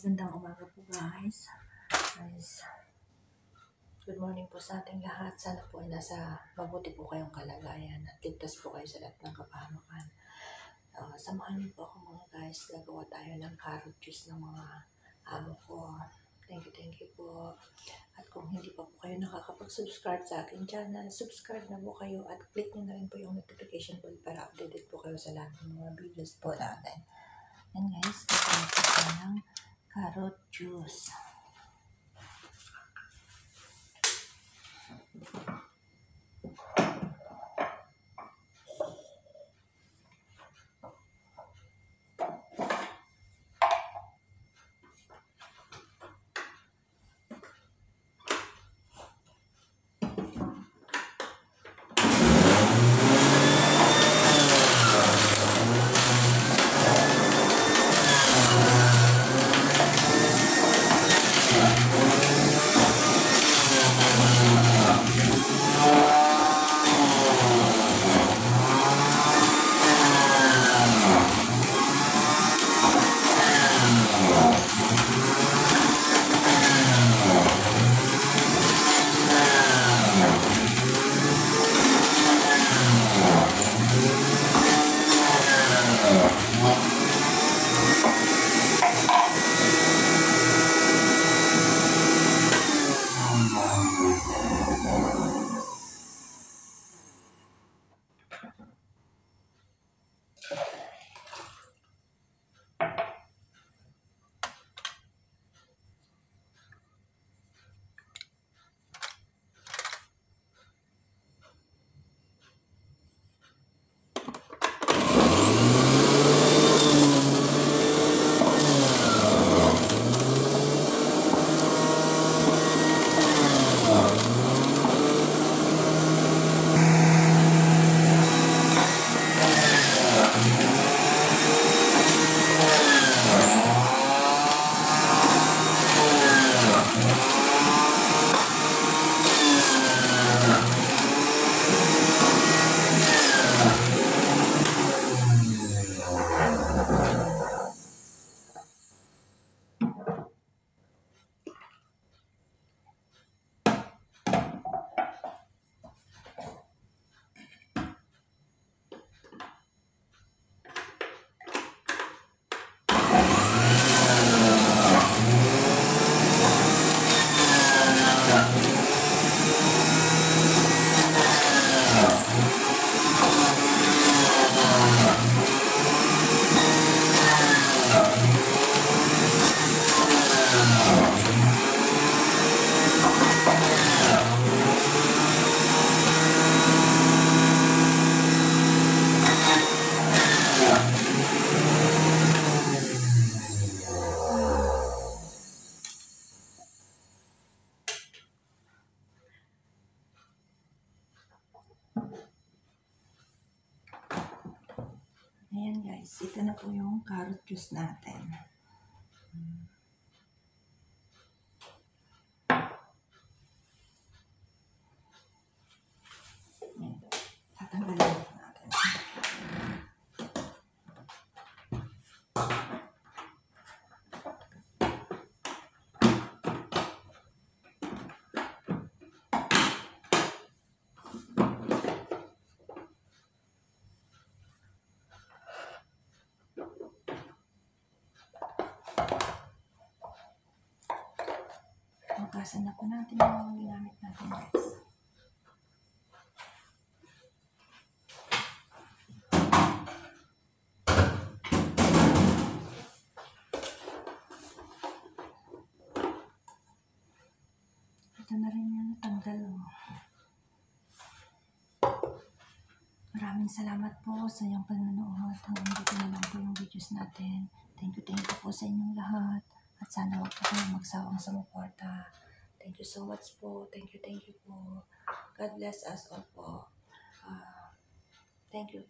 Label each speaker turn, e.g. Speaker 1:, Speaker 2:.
Speaker 1: Magandang umaga po guys. Good morning po sa ating lahat. Sana po ay nasa mabuti po kayong kalagayan at ligtas po kayo sa lahat ng kapahamakan. Samahan niyo po ako mga guys. Gagawa tayo ng carrot juice ng mga amo ko. Thank you po. At kung hindi pa po kayo nakakapag-subscribe sa aking channel, subscribe na po kayo at click nyo na rin po yung notification bell para updated po kayo sa lahat ng mga videos po natin. And guys, gagawa po tayo ng carrot juice. Ayan guys, ito na po yung carrot juice natin. Tatanggalin po natin. Hugasan na po natin yung ginamit natin guys. Ito na rin yung natanggal. Maraming salamat po sa iyong panonood. Hanggang dito na lang po yung videos natin. Thank you po sa inyong lahat. At sana huwag po kayong magsawang sumuporta. Thank you so much po. Thank you po. God bless us all po. Thank you.